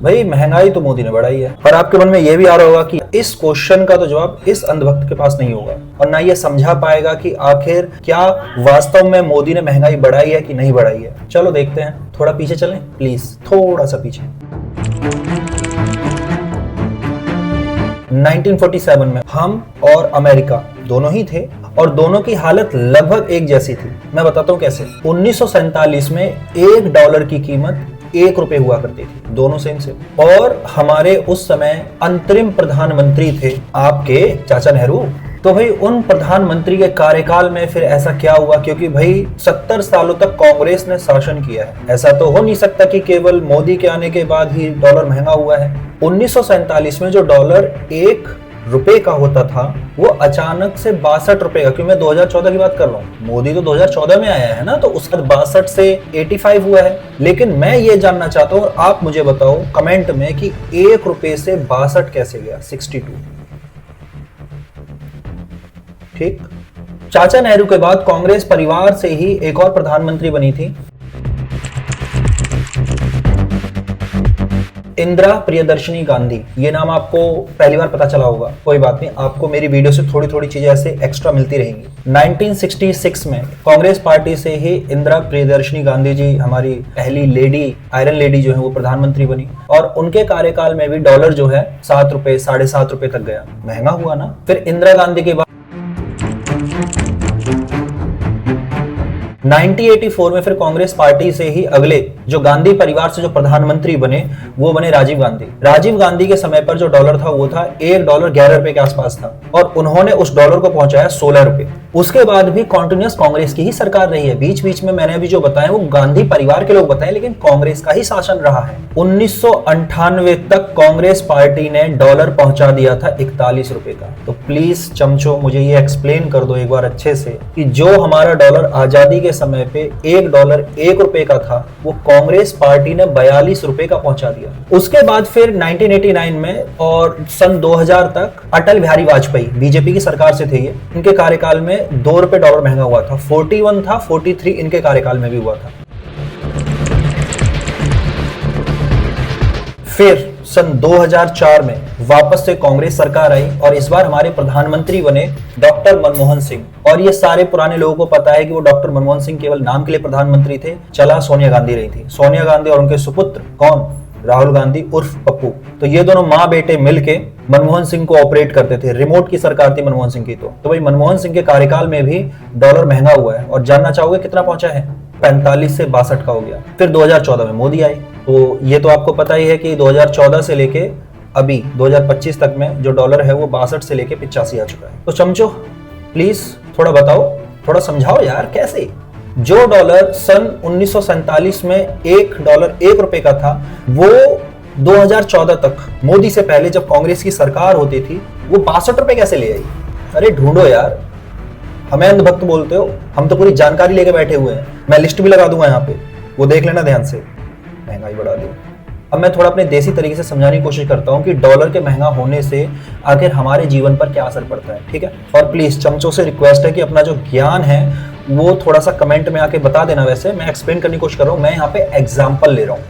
भाई महंगाई तो मोदी ने बढ़ाई है। और आपके मन में यह भी आ रहा होगा कि इस क्वेश्चन का तो जवाब इस अंधभक्त के पास नहीं होगा और ना ये समझा पाएगा कि आखिर क्या वास्तव में मोदी ने महंगाई बढ़ाई है कि नहीं बढ़ाई है। चलो देखते हैं, थोड़ा पीछे चलें प्लीज, थोड़ा सा पीछे। 1947 में हम और अमेरिका दोनों ही थे और दोनों की हालत लगभग एक जैसी थी। मैं बताता हूं कैसे। 1947 में $1 की कीमत ₹1 हुआ करती थी, दोनों सेम से। और हमारे उस समय अंतरिम प्रधानमंत्री थे आपके चाचा नेहरू। तो भाई उन प्रधानमंत्री के कार्यकाल में फिर ऐसा क्या हुआ, क्योंकि भाई 70 सालों तक कांग्रेस ने शासन किया है। ऐसा तो हो नहीं सकता कि केवल मोदी के आने के बाद ही डॉलर महंगा हुआ है। 1947 में जो डॉलर ₹1 का होता था वो अचानक से ₹62 का, क्योंकि मैं 2014 की बात कर रहा हूँ, मोदी तो 2014 में आया है ना, तो उसका 62 से 85 हुआ है। लेकिन मैं ये जानना चाहता हूँ, आप मुझे बताओ कमेंट में कि ₹1 से 62 कैसे गया, 62। ठीक। चाचा नेहरू के बाद कांग्रेस परिवार से ही एक और प्रधानमंत्री बनी थी, इंदिरा प्रियदर्शनी गांधी। ये नाम आपको पहली बार पता चला होगा, कोई बात नहीं, आपको मेरी वीडियो से थोड़ी थोड़ी चीजें ऐसे एक्स्ट्रा मिलती रहेंगी। 1966 में कांग्रेस पार्टी से ही इंदिरा प्रियदर्शनी गांधी जी, हमारी पहली लेडी, आयरन लेडी जो है, वो प्रधानमंत्री बनी। और उनके कार्यकाल में भी डॉलर जो है ₹7, ₹7.5 तक गया। महंगा हुआ ना। फिर इंदिरा गांधी के बाद 1984 में फिर कांग्रेस पार्टी से ही अगले जो गांधी परिवार से जो प्रधानमंत्री बने वो बने राजीव गांधी। राजीव गांधी के समय पर जो डॉलर था वो था $1 ₹11 के आसपास था और उन्होंने उस डॉलर को पहुंचाया ₹16। उसके बाद भी कॉन्टिन्यूस कांग्रेस की ही सरकार रही है। बीच बीच में मैंने अभी जो बताया वो गांधी परिवार के लोग बताए, लेकिन कांग्रेस का ही शासन रहा है। 1998 तक कांग्रेस पार्टी ने डॉलर पहुंचा दिया था ₹41 का। तो प्लीज चमचो मुझे ये एक्सप्लेन कर दो एक बार अच्छे से कि जो हमारा डॉलर आजादी के समय पे $1 ₹1 का था वो कांग्रेस पार्टी ने ₹42 का पहुंचा दिया। उसके बाद फिर 1989 में और सन 2000 तक अटल बिहारी वाजपेयी, बीजेपी की सरकार से थे ये, इनके कार्यकाल में $2 डॉलर महंगा हुआ था। 41 था, 43 इनके कार्यकाल में भी हुआ था। फिर सन 2004 में वापस से कांग्रेस सरकार आई और इस बार हमारे प्रधानमंत्री बने डॉक्टर मनमोहन सिंह। और ये सारे पुराने लोगों को पता है कि वो डॉक्टर मनमोहन सिंह केवल नाम के लिए प्रधानमंत्री थे, चला सोनिया गांधी रही थी। सोनिया गांधी और उनके सुपुत्र कौन, राहुल गांधी उर्फ पप्पू। तो ये दोनों माँ बेटे मिलके मनमोहन सिंह को ऑपरेट करते थे। रिमोट की सरकार थी मनमोहन सिंह की। तो भाई मनमोहन सिंह के कार्यकाल में भी डॉलर महंगा हुआ है। और जानना चाहोगे कितना पहुंचा है? 45 से 62 का हो गया। फिर 2014 में मोदी आए। तो ये तो आपको पता ही है कि 2014 से लेके अभी 2025 तक में जो डॉलर है वो 62 से लेके 85 आ चुका है। तो चमचो प्लीज थोड़ा बताओ, थोड़ा समझाओ यार, कैसे जो डॉलर सन 1947 में $1 ₹1 का था वो 2014 तक मोदी से पहले जब कांग्रेस की सरकार होती थी वो ₹62 कैसे ले आई? अरे ढूंढो यार, हमें अंधभक्त बोलते हो, हम तो पूरी जानकारी लेके बैठे हुए हैं। मैं लिस्ट भी लगा दूंगा यहाँ पे, वो देख लेना ध्यान से। महंगाई बढ़ा दी। अब मैं थोड़ा अपने देसी तरीके से समझाने की कोशिश करता हूँ कि डॉलर के महंगा होने से आखिर हमारे जीवन पर क्या असर पड़ता है, ठीक है? और प्लीज चमचों से रिक्वेस्ट है कि अपना जो ज्ञान है वो थोड़ा सा कमेंट में आके बता देना। वैसे मैं एक्सप्लेन करने की कोशिश कर रहा हूँ, मैं यहाँ पे एग्जाम्पल ले रहा हूँ।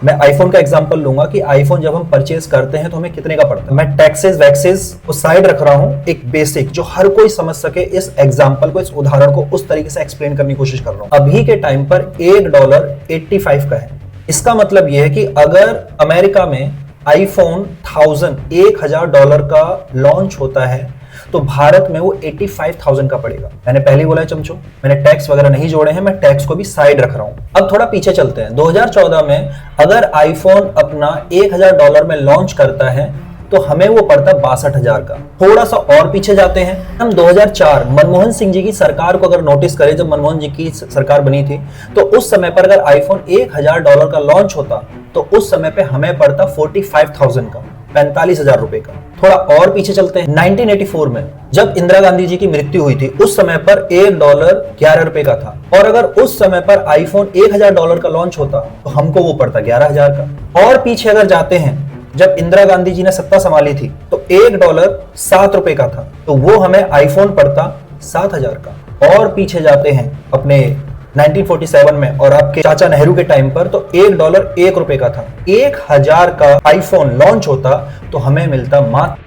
मैं आईफोन का एग्जांपल लूंगा कि आईफोन जब हम परचेज करते हैं तो हमें कितने का पड़ता है। मैं टैक्सेस वैक्सेस को साइड रख रहा हूं, एक बेसिक जो हर कोई समझ सके इस एग्जांपल को, इस उदाहरण को उस तरीके से एक्सप्लेन करने की कोशिश कर रहा हूं। अभी के टाइम पर $1 85 का है। इसका मतलब यह है कि अगर अमेरिका में आईफोन 1000 का लॉन्च होता है तो भारत में वो 85,000 का पड़ेगा। मैंने पहले ही बोला है चमचो, मैंने टैक्स वगैरह नहीं जोड़े हैं, मैं टैक्स को भी साइड रख रहा हूं। अब थोड़ा पीछे चलते हैं। 2014 में अगर आईफोन अपना $1000 में लॉन्च करता है तो हमें वो पड़ता 62,000 का। थोड़ा सा और पीछे जाते हैं हम, 2004 मनमोहन सिंह जी की सरकार को अगर नोटिस करें, जब मनमोहन जी की सरकार बनी थी तो उस समय पर अगर आईफोन $1000 का लॉन्च होता तो उस समय पे हमें पड़ता 45,000 का, 45,000 रुपए का। थोड़ा और पीछे चलते हैं, 1984 में जब इंदिरा गांधी जी की मृत्यु हुई थी उस समय पर $1 ₹11 का था। और अगर उस समय पर आईफोन $1000 का लॉन्च होता तो हमको वो पड़ता 11,000 का। और पीछे अगर जाते हैं, जब इंदिरा गांधी जी ने सत्ता संभाली थी तो $1 ₹7 का था, तो वो हमें आईफोन पड़ता 7,000 का। और पीछे जाते हैं अपने 1947 में और आपके चाचा नेहरू के टाइम पर तो $1 ₹1 का था। 1000 का आईफोन लॉन्च होता तो हमें मिलता मात्र।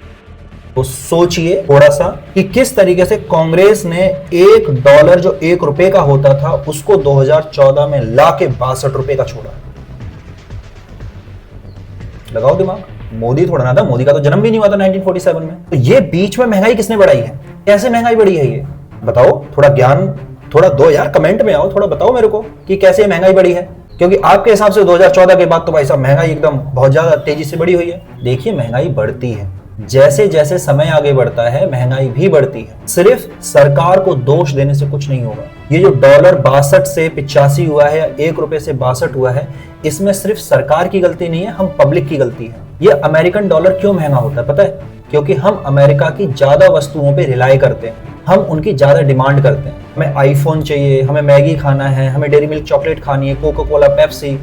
तो सोचिए थोड़ा सा कि किस तरीके से कांग्रेस ने $1 जो ₹1 का होता था उसको 2014 में लाके ₹62 का छोड़ा। लगाओ दिमाग। मोदी थोड़ा ना था, मोदी का तो जन्म भी नहीं हुआ था 1947 में। तो ये बीच में महंगाई किसने बढ़ाई है? कैसे महंगाई बढ़ी है ये बताओ। थोड़ा ज्ञान थोड़ा दो यार, कमेंट में आओ, थोड़ा बताओ मेरे को कि कैसे महंगाई बढ़ी है। क्योंकि आपके हिसाब से 2014 के बाद तो भाई साहब महंगाई एकदम बहुत ज्यादा तेजी से बढ़ी हुई है। देखिए महंगाई बढ़ती है, जैसे जैसे समय आगे बढ़ता है महंगाई भी बढ़ती है। सिर्फ सरकार को दोष देने से कुछ नहीं होगा। ये जो $62 से 85 हुआ है या ₹1 से 62 हुआ है, इसमें सिर्फ सरकार की गलती नहीं है, हम पब्लिक की गलती है। ये अमेरिकन डॉलर क्यों महंगा होता है पता है? क्योंकि हम अमेरिका की ज्यादा वस्तुओं पे रिलाई करते हैं, हम उनकी ज्यादा डिमांड करते हैं। हमें आईफोन चाहिए, हमें मैगी खाना है, हमें डेयरी मिल्क चॉकलेट खानी है, कोका कोला, पेप्सी,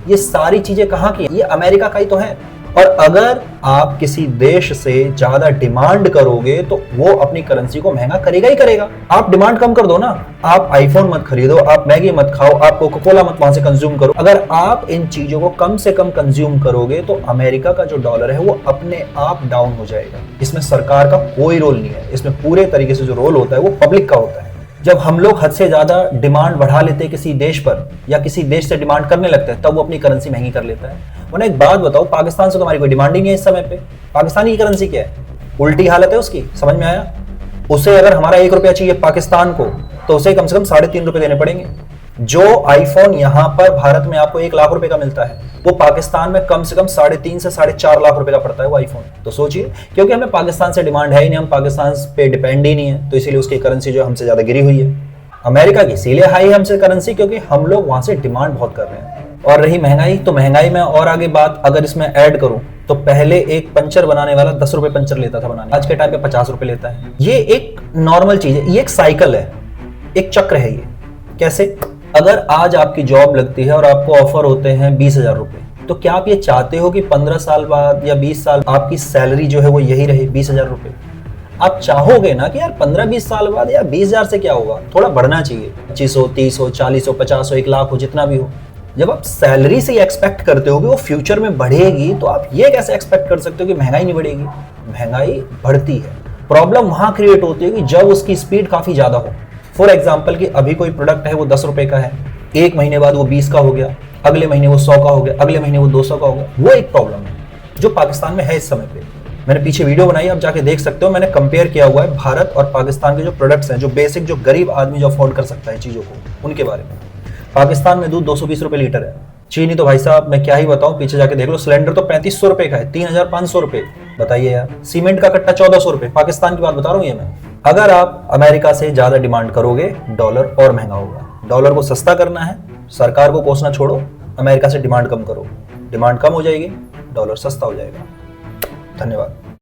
ये सारी चीजें कहाँ की? ये अमेरिका का ही तो है। और अगर आप किसी देश से ज्यादा डिमांड करोगे तो वो अपनी करेंसी को महंगा करेगा ही करेगा। आप डिमांड कम कर दो ना, आप आईफोन मत खरीदो, आप मैगी मत खाओ, आप कोका कोला मत वहां से कंज्यूम करो। अगर आप इन चीजों को कम से कम कंज्यूम करोगे तो अमेरिका का जो डॉलर है वो अपने आप डाउन हो जाएगा। इसमें सरकार का कोई रोल नहीं है, इसमें पूरे तरीके से जो रोल होता है वो पब्लिक का होता है। जब हम लोग हद से ज्यादा डिमांड बढ़ा लेते हैं किसी देश पर या किसी देश से डिमांड करने लगते हैं तब वो अपनी करेंसी महंगी कर लेता है। वरना एक बात बताओ, पाकिस्तान से तो हमारी कोई डिमांड ही नहीं है इस समय पे। पाकिस्तानी की करेंसी क्या है? उल्टी हालत है उसकी, समझ में आया? उसे अगर हमारा ₹1 चाहिए पाकिस्तान को तो उसे कम से कम ₹3.5 देने पड़ेंगे। जो आईफोन यहाँ पर भारत में आपको ₹1,00,000 का मिलता है वो पाकिस्तान में कम से कम 3.5 से 4.5 लाख रुपए का पड़ता है वो आईफोन। तो सोचिए, क्योंकि हमें पाकिस्तान से डिमांड है ही नहीं, हम पाकिस्तान पे डिपेंड ही नहीं है, तो इसीलिए उसकी करेंसी जो हमसे ज्यादा गिरी हुई है। अमेरिका की इसीलिए हाई है हमसे करेंसी क्योंकि हम लोग वहां से डिमांड बहुत कर रहे हैं। और रही महंगाई, तो महंगाई में और आगे बात अगर इसमें ऐड करूं तो पहले एक पंचर बनाने वाला ₹10 पंचर लेता था बनाने, आज के टाइम पे ₹50 लेता है। ये एक नॉर्मल चीज है, ये एक साइकिल है, एक चक्र है ये। कैसे? अगर आज आपकी जॉब लगती है और आपको ऑफर होते हैं ₹20,000, तो क्या आप ये चाहते हो कि 15 साल बाद या 20 साल आपकी सैलरी जो है वो यही रहे ₹20,000? आप चाहोगे ना कि यार 15-20 साल बाद यार 20,000 से क्या होगा, थोड़ा बढ़ना चाहिए, 25 हो, 30 हो, 40 हो, 50 हो, 1 लाख हो, जितना भी हो। जब आप सैलरी से एक्सपेक्ट करते हो कि वो फ्यूचर में बढ़ेगी तो आप ये कैसे एक्सपेक्ट कर सकते हो कि महंगाई नहीं बढ़ेगी? महंगाई बढ़ती है। प्रॉब्लम वहां क्रिएट होती है कि जब उसकी स्पीड काफी ज्यादा हो। फॉर एग्जाम्पल कि अभी कोई प्रोडक्ट है वो ₹10 का है, 1 महीने बाद वो 20 का हो गया, अगले महीने वो 100 का हो गया, अगले महीने वो 200 का हो गया। वो एक प्रॉब्लम है जो पाकिस्तान में है इस समय पे। मैंने पीछे वीडियो बनाई, आप जाके देख सकते हो। मैंने कंपेयर किया हुआ है भारत और पाकिस्तान के जो प्रोडक्ट्स हैं, जो बेसिक, जो गरीब आदमी जो अफोर्ड कर सकता है चीजों को, उनके बारे में। पाकिस्तान में दूध ₹220 लीटर है। चीनी तो भाई साहब मैं क्या ही बताऊं, पीछे जाके देख लो। सिलेंडर तो ₹3500 का है, ₹3,500। बताइए यार। सीमेंट का कट्टा ₹1,400। पाकिस्तान की बात बता रहा हूं ये मैं। अगर आप अमेरिका से ज्यादा डिमांड करोगे डॉलर और महंगा होगा। डॉलर को सस्ता करना है, सरकार को कोसना छोड़ो, अमेरिका से डिमांड कम करो। डिमांड कम हो जाएगी, डॉलर सस्ता हो जाएगा। धन्यवाद।